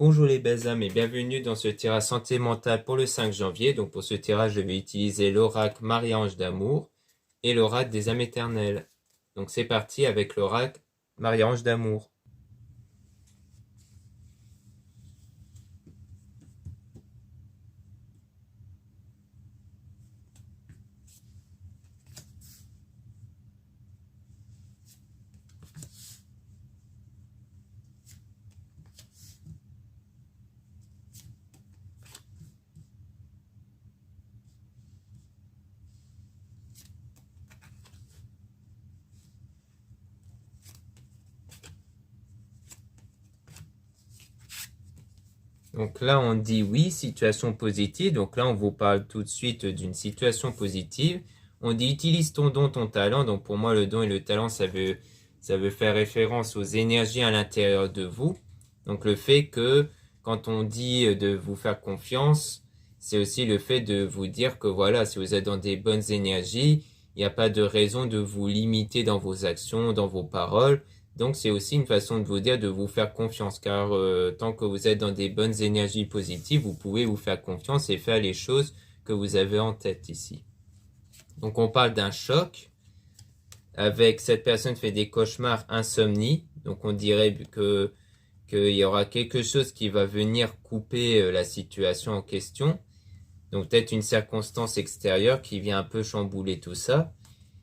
Bonjour les belles âmes et bienvenue dans ce tirage santé mentale pour le 5 janvier. Donc pour ce tirage, je vais utiliser l'oracle Marie-Ange d'amour et l'oracle des âmes éternelles. Donc c'est parti avec l'oracle Marie-Ange d'amour. Donc là, on dit oui, situation positive. Donc là, on vous parle tout de suite d'une situation positive. On dit utilise ton don, ton talent. Donc pour moi, le don et le talent, ça veut faire référence aux énergies à l'intérieur de vous. Donc le fait que quand on dit de vous faire confiance, c'est aussi le fait de vous dire que voilà, si vous êtes dans des bonnes énergies, il n'y a pas de raison de vous limiter dans vos actions, dans vos paroles. Donc c'est aussi une façon de vous dire de vous faire confiance, car tant que vous êtes dans des bonnes énergies positives, vous pouvez vous faire confiance et faire les choses que vous avez en tête ici. Donc on parle d'un choc, avec cette personne fait des cauchemars, insomnie, donc on dirait qu'il y aura quelque chose qui va venir couper la situation en question, donc peut-être une circonstance extérieure qui vient un peu chambouler tout ça,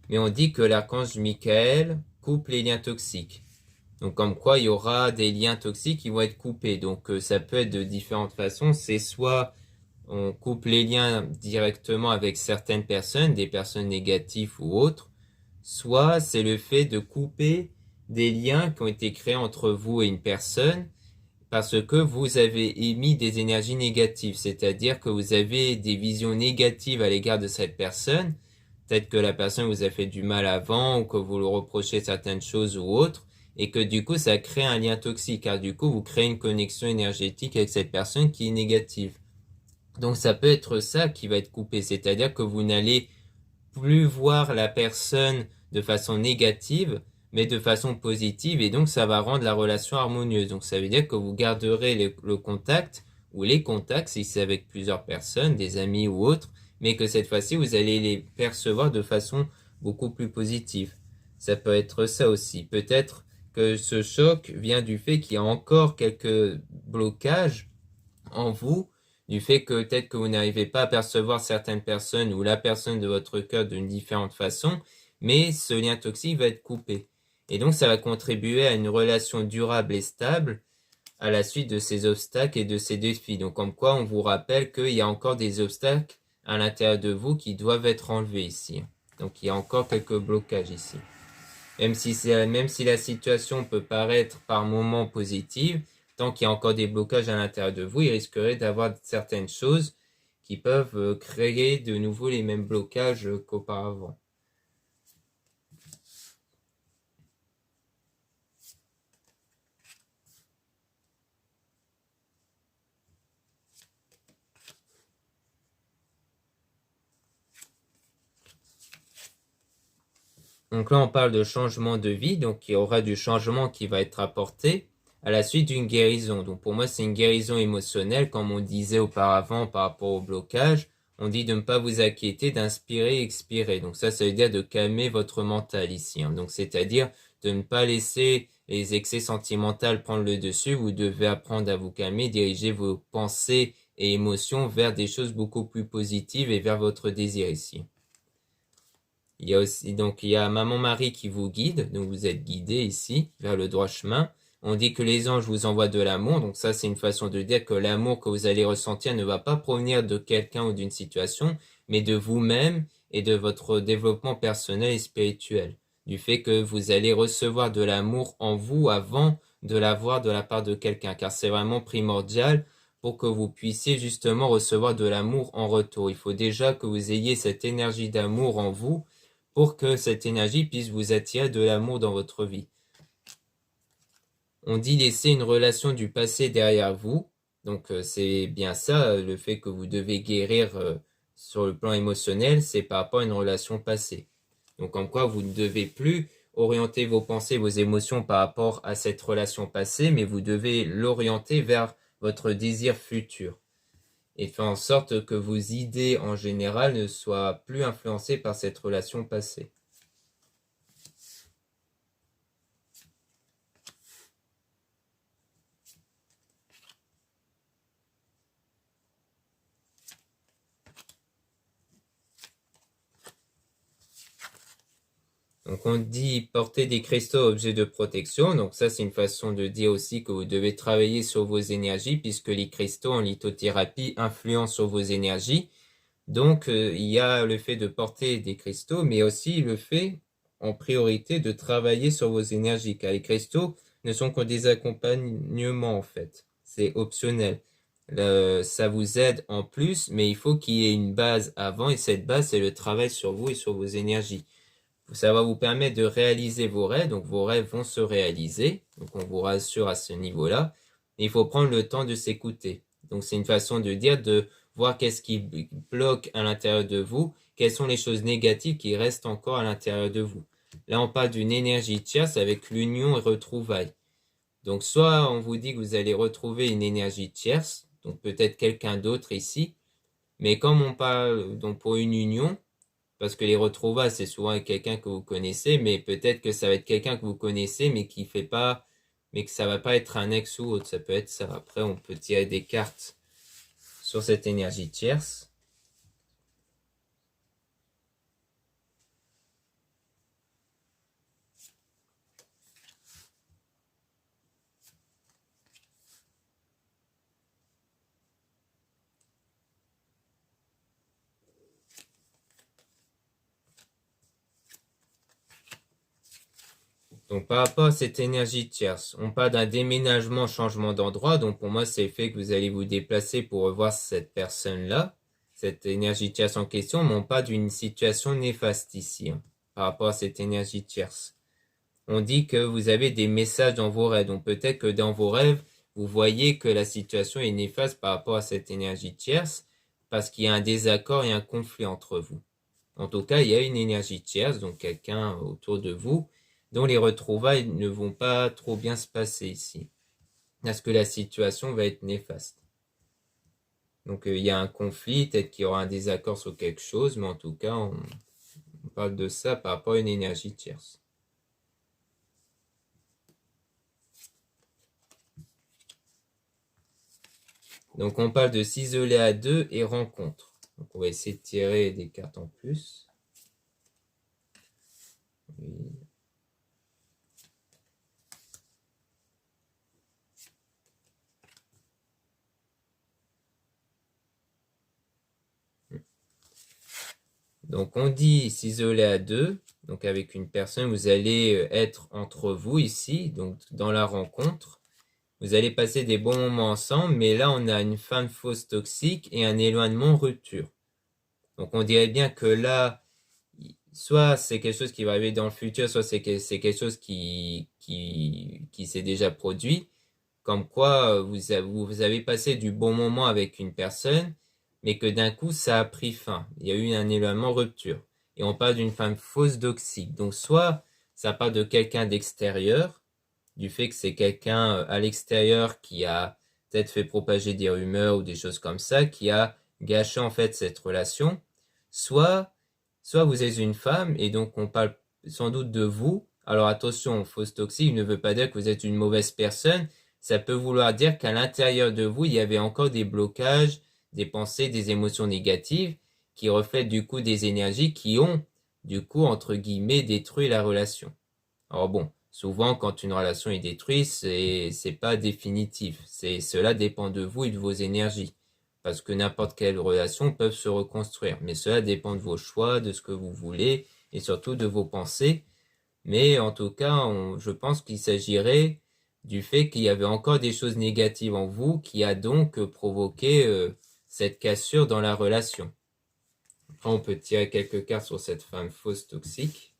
mais on dit que l'archange Michael coupe les liens toxiques. Donc comme quoi il y aura des liens toxiques qui vont être coupés. Donc ça peut être de différentes façons. C'est soit on coupe les liens directement avec certaines personnes, des personnes négatives ou autres, soit c'est le fait de couper des liens qui ont été créés entre vous et une personne parce que vous avez émis des énergies négatives, c'est-à-dire que vous avez des visions négatives à l'égard de cette personne. Peut-être que la personne vous a fait du mal avant ou que vous lui reprochez certaines choses ou autres et que du coup ça crée un lien toxique car du coup vous créez une connexion énergétique avec cette personne qui est négative. Donc ça peut être ça qui va être coupé, c'est-à-dire que vous n'allez plus voir la personne de façon négative, mais de façon positive, et donc ça va rendre la relation harmonieuse. Donc ça veut dire que vous garderez le contact, ou les contacts, si c'est avec plusieurs personnes, des amis ou autres, mais que cette fois-ci, vous allez les percevoir de façon beaucoup plus positive. Ça peut être ça aussi. Peut-être que ce choc vient du fait qu'il y a encore quelques blocages en vous, du fait que peut-être que vous n'arrivez pas à percevoir certaines personnes ou la personne de votre cœur d'une différente façon, mais ce lien toxique va être coupé. Et donc ça va contribuer à une relation durable et stable à la suite de ces obstacles et de ces défis. Donc comme quoi on vous rappelle qu'il y a encore des obstacles à l'intérieur de vous qui doivent être enlevés ici. Donc il y a encore quelques blocages ici. Même si la situation peut paraître par moments positive, tant qu'il y a encore des blocages à l'intérieur de vous, il risquerait d'avoir certaines choses qui peuvent créer de nouveau les mêmes blocages qu'auparavant. Donc là, on parle de changement de vie, donc il y aura du changement qui va être apporté à la suite d'une guérison. Donc pour moi, c'est une guérison émotionnelle, comme on disait auparavant par rapport au blocage. On dit de ne pas vous inquiéter, d'inspirer et expirer. Donc ça veut dire de calmer votre mental ici. Donc c'est-à-dire de ne pas laisser les excès sentimentaux prendre le dessus. Vous devez apprendre à vous calmer, diriger vos pensées et émotions vers des choses beaucoup plus positives et vers votre désir ici. Il y a aussi, donc, il y a Maman Marie qui vous guide, donc vous êtes guidé ici, vers le droit chemin. On dit que les anges vous envoient de l'amour, donc ça c'est une façon de dire que l'amour que vous allez ressentir ne va pas provenir de quelqu'un ou d'une situation, mais de vous-même et de votre développement personnel et spirituel. Du fait que vous allez recevoir de l'amour en vous avant de l'avoir de la part de quelqu'un, car c'est vraiment primordial pour que vous puissiez justement recevoir de l'amour en retour. Il faut déjà que vous ayez cette énergie d'amour en vous, pour que cette énergie puisse vous attirer de l'amour dans votre vie. On dit laisser une relation du passé derrière vous. Donc c'est bien ça, le fait que vous devez guérir sur le plan émotionnel, c'est par rapport à une relation passée. Donc en quoi vous ne devez plus orienter vos pensées, vos émotions par rapport à cette relation passée, mais vous devez l'orienter vers votre désir futur. Et faire en sorte que vos idées en général ne soient plus influencées par cette relation passée. Donc on dit porter des cristaux objets de protection. Donc ça c'est une façon de dire aussi que vous devez travailler sur vos énergies puisque les cristaux en lithothérapie influencent sur vos énergies. Donc il y a le fait de porter des cristaux mais aussi le fait en priorité de travailler sur vos énergies car les cristaux ne sont que des accompagnements en fait. C'est optionnel. Ça vous aide en plus mais il faut qu'il y ait une base avant et cette base c'est le travail sur vous et sur vos énergies. Ça va vous permettre de réaliser vos rêves, donc vos rêves vont se réaliser, donc on vous rassure à ce niveau-là, et il faut prendre le temps de s'écouter. Donc c'est une façon de dire, de voir qu'est-ce qui bloque à l'intérieur de vous, quelles sont les choses négatives qui restent encore à l'intérieur de vous. Là on parle d'une énergie tierce avec l'union et retrouvailles. Donc soit on vous dit que vous allez retrouver une énergie tierce, donc peut-être quelqu'un d'autre ici, mais comme on parle donc pour une union, parce que les retrouvailles, c'est souvent avec quelqu'un que vous connaissez, mais peut-être que ça va être quelqu'un que vous connaissez, mais qui fait pas, mais que ça va pas être un ex ou autre. Ça peut être ça. Après, on peut tirer des cartes sur cette énergie tierce. Donc, par rapport à cette énergie tierce, on parle d'un déménagement, changement d'endroit. Donc, pour moi, c'est le fait que vous allez vous déplacer pour revoir cette personne-là, cette énergie tierce en question, mais on parle d'une situation néfaste ici, hein, par rapport à cette énergie tierce. On dit que vous avez des messages dans vos rêves. Donc, peut-être que dans vos rêves, vous voyez que la situation est néfaste par rapport à cette énergie tierce, parce qu'il y a un désaccord et un conflit entre vous. En tout cas, il y a une énergie tierce, donc quelqu'un autour de vous, dont les retrouvailles ne vont pas trop bien se passer ici. Parce que la situation va être néfaste. Donc il y a un conflit, peut-être qu'il y aura un désaccord sur quelque chose, mais en tout cas, on parle de ça par rapport à une énergie tierce. Donc on parle de s'isoler à deux et rencontre. Donc on va essayer de tirer des cartes en plus. Oui. Donc on dit s'isoler à deux, donc avec une personne, vous allez être entre vous ici, donc dans la rencontre. Vous allez passer des bons moments ensemble, mais là on a une fin de fausse toxique et un éloignement rupture. Donc on dirait bien que là, soit c'est quelque chose qui va arriver dans le futur, soit c'est quelque chose qui s'est déjà produit, comme quoi vous avez passé du bon moment avec une personne, mais que d'un coup ça a pris fin. Il y a eu un éloignement rupture. Et on parle d'une femme fausse toxique. Donc soit ça parle de quelqu'un d'extérieur, du fait que c'est quelqu'un à l'extérieur qui a peut-être fait propager des rumeurs ou des choses comme ça, qui a gâché en fait cette relation. Soit vous êtes une femme et donc on parle sans doute de vous. Alors attention, fausse toxique ne veut pas dire que vous êtes une mauvaise personne. Ça peut vouloir dire qu'à l'intérieur de vous, il y avait encore des blocages, des pensées, des émotions négatives qui reflètent du coup des énergies qui ont du coup entre guillemets détruit la relation. Alors bon, souvent quand une relation est détruite, c'est pas définitif. Cela dépend de vous et de vos énergies. Parce que n'importe quelle relation peut se reconstruire. Mais cela dépend de vos choix, de ce que vous voulez et surtout de vos pensées. Mais en tout cas, je pense qu'il s'agirait du fait qu'il y avait encore des choses négatives en vous qui a donc provoqué cette cassure dans la relation. Après, on peut tirer quelques cartes sur cette femme fausse toxique.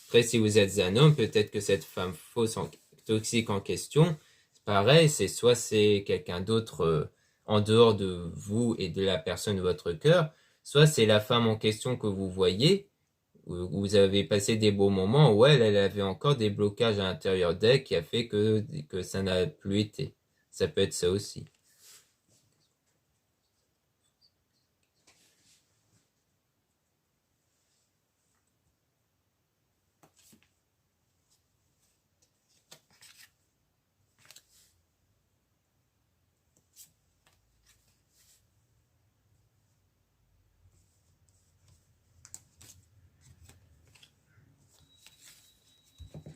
Après, si vous êtes un homme, peut-être que cette femme fausse toxique en question, c'est pareil, soit c'est quelqu'un d'autre en dehors de vous et de la personne de votre cœur, soit c'est la femme en question que vous voyez, vous avez passé des beaux moments, ou elle avait encore des blocages à l'intérieur d'elle qui a fait que ça n'a plus été. Ça peut être ça aussi.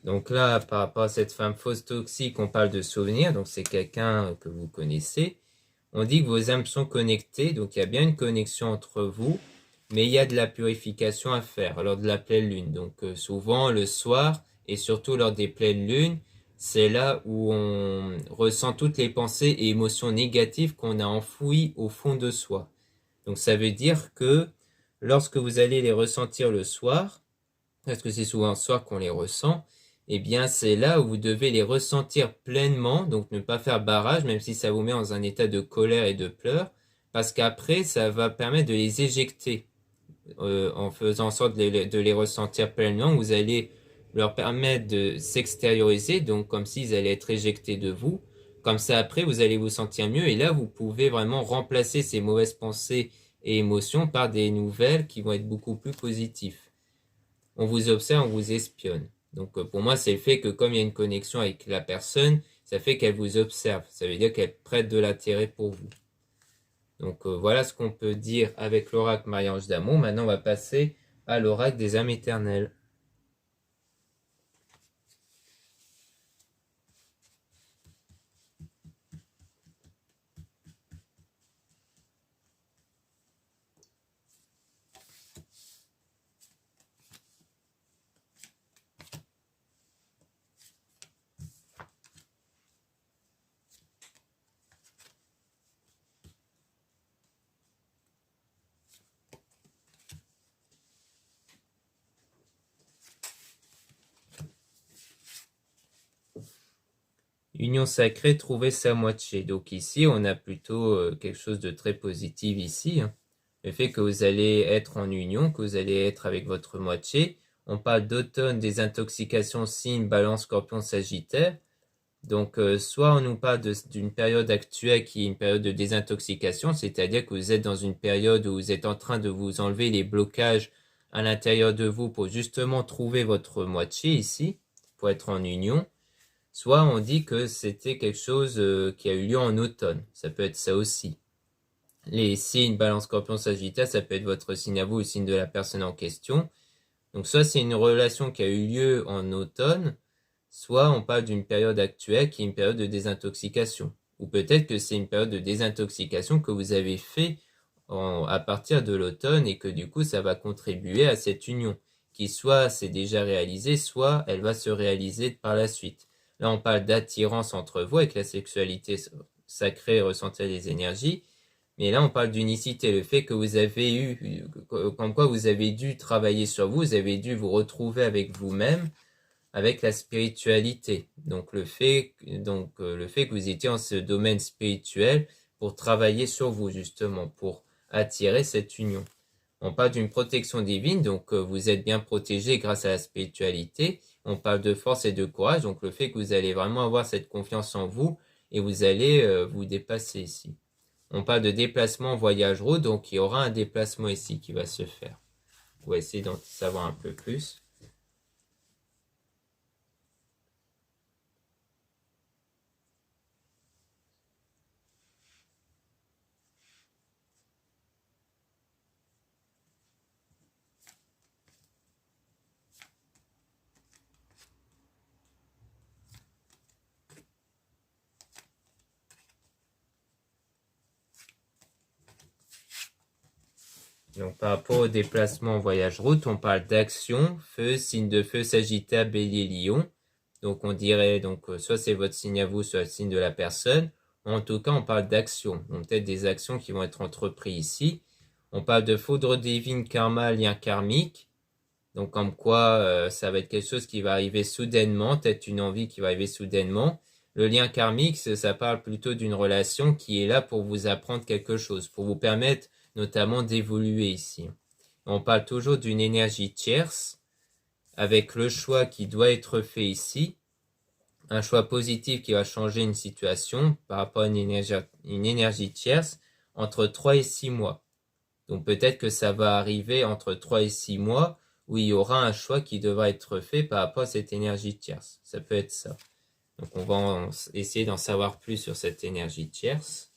Donc là, par rapport à cette femme fausse toxique, on parle de souvenirs, donc c'est quelqu'un que vous connaissez. On dit que vos âmes sont connectées, donc il y a bien une connexion entre vous, mais il y a de la purification à faire lors de la pleine lune. Donc souvent le soir, et surtout lors des pleines lunes, c'est là où on ressent toutes les pensées et émotions négatives qu'on a enfouies au fond de soi. Donc ça veut dire que lorsque vous allez les ressentir le soir, parce que c'est souvent le soir qu'on les ressent, eh bien c'est là où vous devez les ressentir pleinement, donc ne pas faire barrage, même si ça vous met dans un état de colère et de pleurs, parce qu'après ça va permettre de les éjecter, en faisant en sorte de les ressentir pleinement, vous allez leur permettre de s'extérioriser, donc comme s'ils allaient être éjectés de vous, comme ça après vous allez vous sentir mieux, et là vous pouvez vraiment remplacer ces mauvaises pensées et émotions par des nouvelles qui vont être beaucoup plus positives. On vous observe, on vous espionne. Donc pour moi, c'est le fait que comme il y a une connexion avec la personne, ça fait qu'elle vous observe. Ça veut dire qu'elle prête de l'intérêt pour vous. Donc voilà ce qu'on peut dire avec l'oracle Marie-Ange d'amour. Maintenant, on va passer à l'oracle des âmes éternelles. Union sacrée, trouver sa moitié. Donc ici, on a plutôt quelque chose de très positif ici. Le fait que vous allez être en union, que vous allez être avec votre moitié. On parle d'automne, des intoxications, signes, balance, scorpion, sagittaire. Donc soit on nous parle d'une période actuelle qui est une période de désintoxication, c'est-à-dire que vous êtes dans une période où vous êtes en train de vous enlever les blocages à l'intérieur de vous pour justement trouver votre moitié ici, pour être en union. Soit on dit que c'était quelque chose qui a eu lieu en automne. Ça peut être ça aussi. Les signes Balance, Scorpion, Sagittaire, ça peut être votre signe à vous ou le signe de la personne en question. Donc soit c'est une relation qui a eu lieu en automne, soit on parle d'une période actuelle qui est une période de désintoxication. Ou peut-être que c'est une période de désintoxication que vous avez fait à partir de l'automne et que du coup ça va contribuer à cette union qui soit s'est déjà réalisée, soit elle va se réaliser par la suite. Là, on parle d'attirance entre vous avec la sexualité sacrée, ressentir les énergies. Mais là, on parle d'unicité, le fait que vous avez eu, comme quoi vous avez dû travailler sur vous, vous avez dû vous retrouver avec vous-même, avec la spiritualité. Donc le fait que vous étiez en ce domaine spirituel pour travailler sur vous, justement, pour attirer cette union. On parle d'une protection divine, donc vous êtes bien protégé grâce à la spiritualité. On parle de force et de courage, donc le fait que vous allez vraiment avoir cette confiance en vous et vous allez vous dépasser ici. On parle de déplacement voyage route, donc il y aura un déplacement ici qui va se faire. On va essayer d'en savoir un peu plus. Donc par rapport au déplacement voyage route, on parle d'action, feu, signe de feu, Sagittaire, Bélier, Lion. Donc on dirait, soit c'est votre signe à vous, soit le signe de la personne. En tout cas, on parle d'action. Donc peut-être des actions qui vont être entreprises ici. On parle de foudre divine, karma, lien karmique. Donc comme quoi ça va être quelque chose qui va arriver soudainement, peut-être une envie qui va arriver soudainement. Le lien karmique, ça parle plutôt d'une relation qui est là pour vous apprendre quelque chose, pour vous permettre notamment d'évoluer ici. On parle toujours d'une énergie tierce avec le choix qui doit être fait ici. Un choix positif qui va changer une situation par rapport à une énergie tierce entre 3 et 6 mois. Donc peut-être que ça va arriver entre 3 et 6 mois où il y aura un choix qui devra être fait par rapport à cette énergie tierce. Ça peut être ça. Donc on va essayer d'en savoir plus sur cette énergie tierce.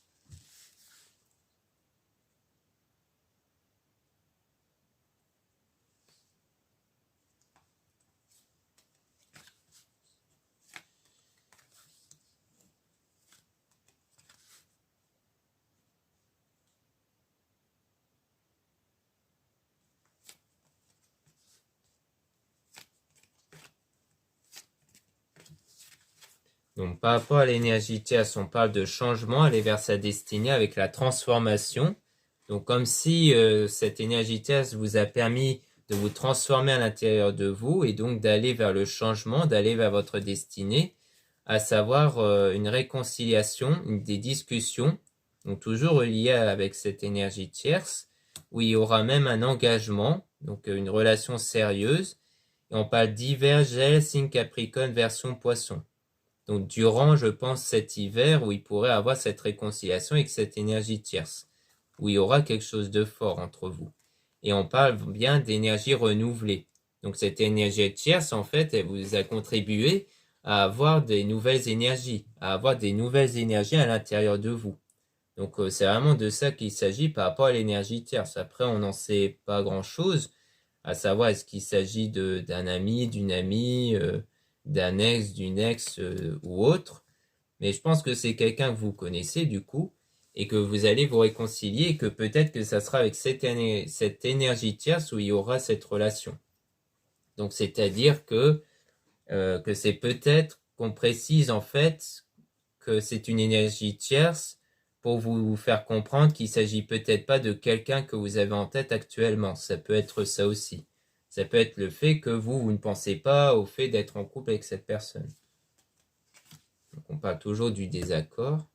Donc par rapport à l'énergie tierce, on parle de changement, aller vers sa destinée avec la transformation. Donc comme si cette énergie tierce vous a permis de vous transformer à l'intérieur de vous et donc d'aller vers le changement, d'aller vers votre destinée, à savoir une réconciliation, des discussions, donc toujours reliées avec cette énergie tierce, où il y aura même un engagement, donc une relation sérieuse. Et on parle d'hiver, gel, signe Capricorne, version poisson. Donc durant, je pense, cet hiver où il pourrait avoir cette réconciliation avec cette énergie tierce, où il y aura quelque chose de fort entre vous. Et on parle bien d'énergie renouvelée. Donc cette énergie tierce, en fait, elle vous a contribué à avoir des nouvelles énergies, à avoir des nouvelles énergies à l'intérieur de vous. Donc c'est vraiment de ça qu'il s'agit par rapport à l'énergie tierce. Après, on n'en sait pas grand-chose, à savoir est-ce qu'il s'agit d'un ami, d'une amie, d'un ex, d'une ex ou autre. Mais je pense que c'est quelqu'un que vous connaissez du coup et que vous allez vous réconcilier et que peut-être que ça sera avec cette énergie tierce où il y aura cette relation. Donc c'est-à-dire que c'est peut-être qu'on précise en fait que c'est une énergie tierce pour vous faire comprendre qu'il s'agit peut-être pas de quelqu'un que vous avez en tête actuellement. Ça peut être ça aussi. Ça peut être le fait que vous ne pensez pas au fait d'être en couple avec cette personne. Donc on parle toujours du désaccord.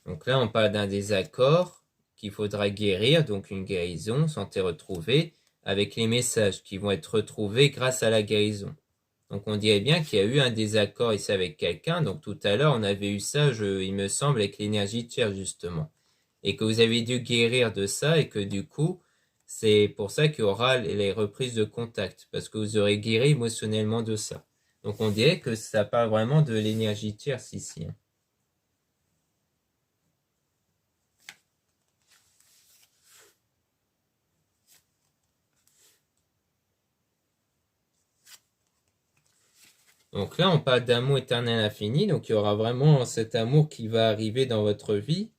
Donc là, on parle d'un désaccord qu'il faudra guérir, donc une guérison, santé retrouvée, avec les messages qui vont être retrouvés grâce à la guérison. Donc on dirait bien qu'il y a eu un désaccord ici avec quelqu'un. Donc tout à l'heure, on avait eu ça, il me semble, avec l'énergie tierce, justement. Et que vous avez dû guérir de ça et que du coup, c'est pour ça qu'il y aura les reprises de contact. Parce que vous aurez guéri émotionnellement de ça. Donc on dirait que ça parle vraiment de l'énergie tierce ici. Donc là, on parle d'amour éternel infini. Donc il y aura vraiment cet amour qui va arriver dans votre vie.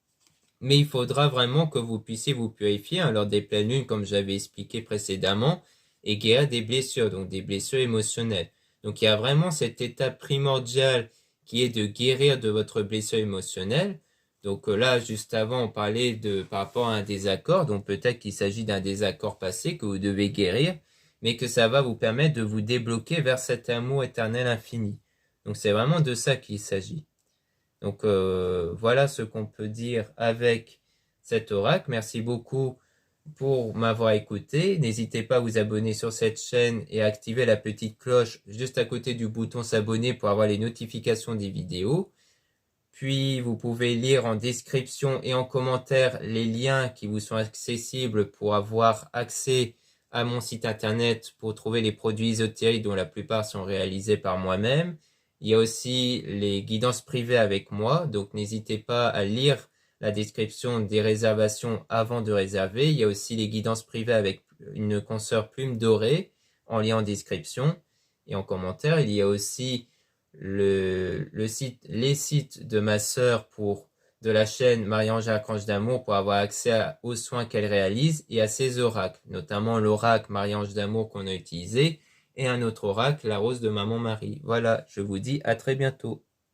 Mais il faudra vraiment que vous puissiez vous purifier lors des pleines lunes, comme j'avais expliqué précédemment, et guérir des blessures, donc des blessures émotionnelles. Donc il y a vraiment cette étape primordiale qui est de guérir de votre blessure émotionnelle. Donc là, juste avant, on parlait par rapport à un désaccord, donc peut-être qu'il s'agit d'un désaccord passé que vous devez guérir, mais que ça va vous permettre de vous débloquer vers cet amour éternel infini. Donc c'est vraiment de ça qu'il s'agit. Donc voilà ce qu'on peut dire avec cet oracle. Merci beaucoup pour m'avoir écouté. N'hésitez pas à vous abonner sur cette chaîne et à activer la petite cloche juste à côté du bouton s'abonner pour avoir les notifications des vidéos. Puis vous pouvez lire en description et en commentaire les liens qui vous sont accessibles pour avoir accès à mon site internet pour trouver les produits ésotériques dont la plupart sont réalisés par moi-même. Il y a aussi les guidances privées avec moi, donc n'hésitez pas à lire la description des réservations avant de réserver. Il y a aussi les guidances privées avec une consoeur plume dorée en lien en description et en commentaire. Il y a aussi les sites de ma sœur de la chaîne Marie-Ange Archange d'Amour pour avoir accès aux soins qu'elle réalise et à ses oracles, notamment l'oracle Marie-Ange d'Amour qu'on a utilisé et un autre oracle, la rose de Maman Marie. Voilà, je vous dis à très bientôt.